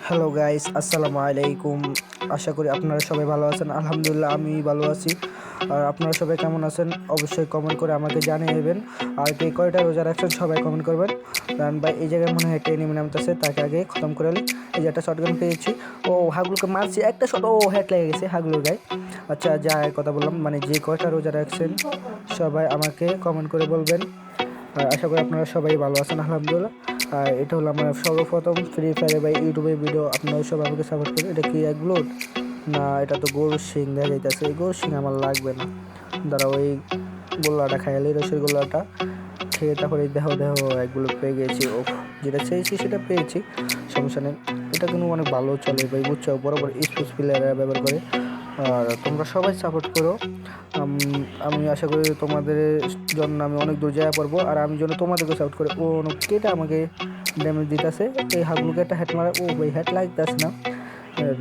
Hello guys, আসসালামু আলাইকুম। আশা করি আপনারা সবাই ভালো আছেন। আলহামদুলিল্লাহ আমি ভালো আছি। আর আপনারা সবাই কেমন আছেন অবশ্যই কমেন্ট করে আমাকে জানিয়ে দেবেন। আর কে কয়টা রোজা রাখছেন সবাই কমেন্ট করবেন। কারণ ভাই এই জায়গায় মনে হয় একটা এনিমি নামতেছে, তাকে আগে খতম করে নিই। এই যে একটা শটগান পেয়েছি। ও হাগুলোকে মারছি, একটা শট, ও হেড লেগে গেছে হাগুলোর গায়ে। আচ্ছা, যা কথা বললাম, মানে যে কয়টা রোজা রাখছেন সবাই আমাকে কমেন্ট করে বলবেন। আর আশা করি আপনারা সবাই ভালো আছেন আলহামদুলিল্লাহ। আর এটা হলো আমার সর্বপ্রথম ফ্রি ফায়ারে বা ইউটিউবে ভিডিও। আপনারা সবাই আমাকে সাপোর্ট করেন। এটা কি এক ব্লড? না, এটা তো গরুর শিং দেখা যাইতেছে। এই গরুর শিং আমার লাগবে না। দাঁড়াও, ওই গোল্লাটা খাইলে রসের গোল্লাটা খেয়ে তারপরে দেহ দেহ একগুলো পেয়ে গেছি। ও, যেটা চেয়েছি সেটা পেয়েছি, সমস্যা নেই। এটা কিন্তু অনেক ভালো চলে ভাই, বুঝছো? বরাবর স্পোর্টস প্লেয়াররা ব্যবহার করে। আর তোমরা সবাই সাপোর্ট করো। আমি আশা করি তোমাদের জন্য আমি অনেক দূর যাওয়া পারবো। আর আমি যেন তোমাদেরকে সাপোর্ট করি। ও কেটা আমাকে ড্যামেজ দিতেছে, এই হাগুলোকে একটা হেড মারা। ও ভাই, হেড লাগতেছে না।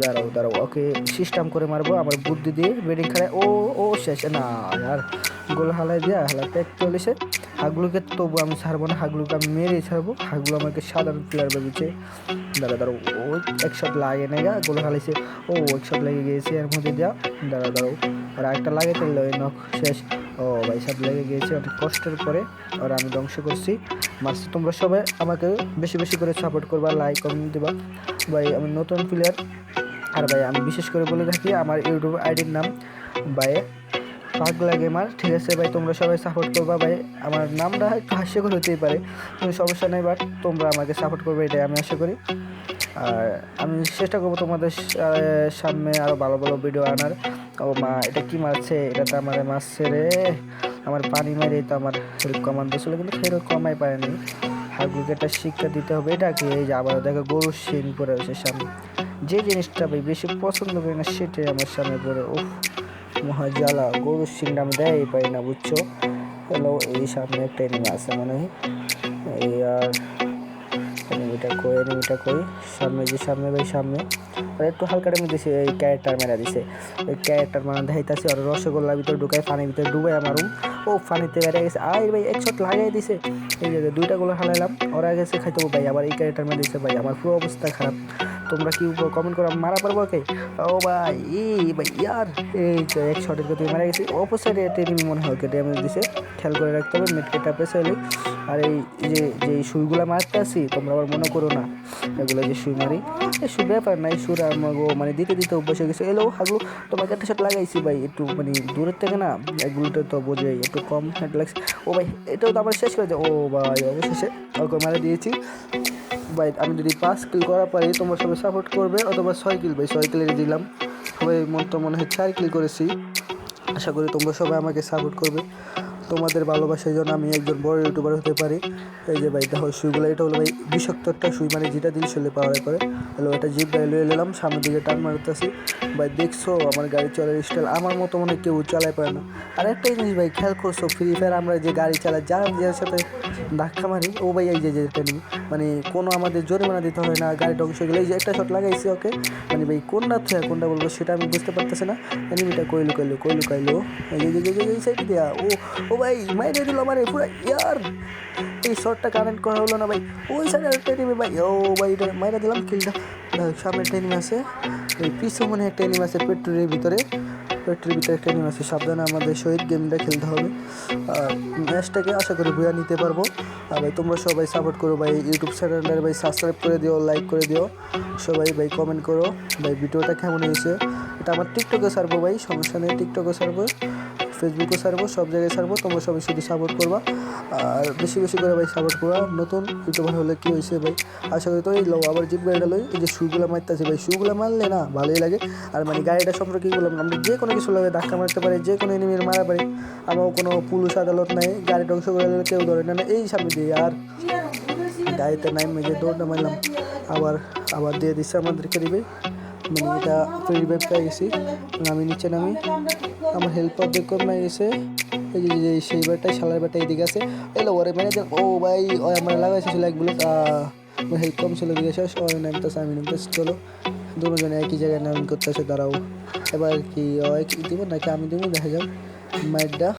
দাঁড়াও দাঁড়াও, ওকে সিস্টেম করে মারবো আমার বুদ্ধি দিয়ে। বেডিং খাড়ায়, ও ও শেষ না আর গোল হালাই দিয়া হালাতে 41-এ। হাগুলোকে তবু আমি ছাড়বো না, হাগুলোকে আমি মেরেই ছাড়বো। হাগুলো আমাকে সাধারণ প্লেয়ার ভেবেছে। দাঁড়াও, ও এক শট লাগে না গা, গোল হালাইছে। ও এক শট লেগে গিয়েছে এর মধ্যে দিয়া। দাঁড়াও, আর একটা লাগে তাহলে ওই নক শেষ। ও ভাই, সব লেগে গিয়েছে অনেক কষ্টের পরে। আর আমি ধ্বংস করছি, মারছি। তোমরা সবাই আমাকে বেশি বেশি করে সাপোর্ট করবা, লাইক কমেন্ট দিবা ভাই। আমি নতুন প্লেয়ার। আর ভাই আমি বিশেষ করে বলে থাকি, আমার ইউটিউব আইডির নাম ভাই পাগলা গেমার, ঠিক আছে ভাই? তোমরা সবাই সাপোর্ট করবা ভাই। আমার নামটা একটু হাস্যকর হতেই পারে, কিন্তু সমস্যা নেই, বাট তোমরা আমাকে সাপোর্ট করবে, এটাই আমি আশা করি। আর আমি চেষ্টা করবো তোমাদের সামনে আরও ভালো ভালো ভিডিও আনার। ও মা, এটা কি মারছে? এটা তো আমার মারছে রে। আমার পানি মেরে তো আমার হেল্প কমান্ড ছিল, কিন্তু হেল্প কমাই পারেনি। হাগুকে একটা শিক্ষা দিতে হবে। এটা কি? এই যে আবার দেখো গরুর শিং পরে রয়েছে সামনে। যে জিনিসটা ভাই বেশি পছন্দ করি না সেটাই আমার সামনে পড়ে। উফ, মহা জ্বালা। গরুর শিংটা আমি দেয় পাই না, বুঝছো? হ্যালো, এই সামনে একটা এনিমি আছে মনে হয়। এই আর এনিমিটা কই সামনে, যে সামনে ভাই সামনে। আর একটু হালকা টাইমে দিছে, এই ক্যারেক্টার মেরা দিছে। এই ক্যারেক্টার মানে দেখাইতেছে আর রসগোল্লার ভিতরে ঢুকায়, পানির ভিতরে ডুবাই আমারও। ও পানিতে বেড়ে গেছে। আয় ভাই, এক শট লাগাই দিছে। এই যে দুইটা গুলো হালাইলাম, ওরা গেছে খাইতে ভাই। আবার এই ক্যারেক্টার মেরে দিছে ভাই, আমার পুরো অবস্থা খারাপ। তোমরা কি কমেন্ট করো, মারা পারবো ওকে? ও ভাই, এই ভাই ইয়ার, এই যে এক শটের কথা মারা গেছি। অপোসাইডে একটা এনিমি মনে হয় ওকে ড্যামেজ দিছে, খেয়াল করে রাখতে হবে। মেটকেটা পেছে হলে। আর এই যে সুইগুলা মারতে আসি, তোমরা আবার মনে করো না এগুলো যে সুই মারি। এই সুই ব্যাপার না, এই সুর আমাকে মানে দিতে দিতে অভ্যাস হয়ে গেছে। এলো হাগলু, তোমাকে একটা শট লাগাইছি ভাই, একটু মানে দূরের থেকে না। এগুলোটা তো বোঝাই একটু কম হেড লাগছে। ও ভাই, এটাও তো আবার শেষ করে যায়। ও ভাই, অবশেষে ওকে মারা দিয়েছি ভাই। আমি যদি 5 কিল করা পারি তোমরা সবাই সাপোর্ট করবে, অথবা 6 কিল ভাই, 6 কিলের দিলাম ভাই। মনে হয় 4 কিল করেছি। আশা করি তোমরা সবাই আমাকে সাপোর্ট করবে। তোমাদের ভালোবাসার জন্য আমি একজন বড় ইউটিউবার হতে পারি। এই যে ভাই দেখো সুইগুলো, এটা হলো ভাই বিষাক্ত একটা সুই, মানে যেটা দিল শরীরে পাওয়ার করে। হলো এটা জিপ গাড়ি লুয়ে নিলাম, সামনের দিকে টান মারতেছি ভাই। দেখছো আমার গাড়ি চলার স্টাইল? আমার মতো মনে কেউ চালায় পারে না। আর একটা জিনিস ভাই খেয়াল করছো, ফ্রি ফায়ার আমরা যে গাড়ি চালাই, যার সাথে ধাক্কা মারি, ও ভাই এই যে যেটা নিই, মানে কোনো আমাদের জরিমানা দিতে হয় না, গাড়ি ধ্বংস হয়ে গেলে। এই যে একটা শট লাগাইছি ওকে, মানে ভাই কোনটা থেকে কোনটা বলবো সেটা আমি বুঝতে পারতেছি না। এনিমিটা কই লুকাইলো এই সাইডে দেয়া। ও ও ভাই, মাইরে দিল আমার পুরো ইয়ার। এই শটটা কানেক্ট করা হলো না ভাই। ওই সাইডে একটা এনিমি ভাই। ও ভাই, এটা মাইরা দিলাম কিলটা। সামনে একটা এনিমি আছে, এই পিছু মনে একটা এনিমি আছে পেট্রোলের ভিতরে। পেট্রোলের ভিতরে একটা এনিমি আছে, সাবধানে আমাদের শহীদ গেমটা খেলতে হবে। আর ম্যাচটাকে আশা করি বুয়া নিতে পারবো। আর ভাই তোমরা সবাই সাপোর্ট করো ভাই। ইউটিউব চ্যানেলটা ভাই সাবস্ক্রাইব করে দিও, লাইক করে দিও সবাই ভাই। কমেন্ট করো ভাই ভিডিওটা কেমন হয়েছে। এটা আমার টিকটকে ছাড়বো ভাই, সমস্যা নেই। টিকটকে ছাড়বো, ফেসবুকে ছাড়বো, সব জায়গায় ছাড়বো। তোমরা সবাই শুধু সাপোর্ট করবা, আর বেশি বেশি করে ভাই সাপোর্ট করবা। নতুন ইউটিউবার হলে কী হয়েছে ভাই, আশা করি তো এই লো আবার জিপ গাড়িটা লই। এই যে শুগুলো মারতেছে ভাই, শুগুলো মারলে না ভালোই লাগে। আর মানে গাড়িটা সম্পর্কে কী বললাম, আমরা যে কোনো কিছু লাগে ধাক্কা মারতে পারি, যে কোনো এনিমির মারা পারি। আমার কোনো পুলিশ আদালত নাই, গাড়ি ধ্বংস করে কেউ ধরে না। এই সামনে দিয়ে আর গাড়িতে নাই মেজে দৌড়টা মারলাম, আবার আবার দিয়ে দিচ্ছে আমাদেরকে রিভাইভ। মানে এটা রিভাইভ পেয়ে গেছি। আমি নিচে নামি, আমার হেল্পার দেখো না এসে, এই যে সেই বারটাই শালার বারটা এইদিকে আছে। এলো ওরে মেরে দেন। ও ভাই, ও আমার লাগাইছে ছিল এক বুলেট। হেল্প কম ছিল দিকে শেষ। ও নামতেছে, আমি নামতেছি। চলো দুজনে একই জায়গায় নাম করতেছে। দাঁড়াও, এবার কি ও কি দিব নাকি আমি দিব, দেখা যাক। মাইডটা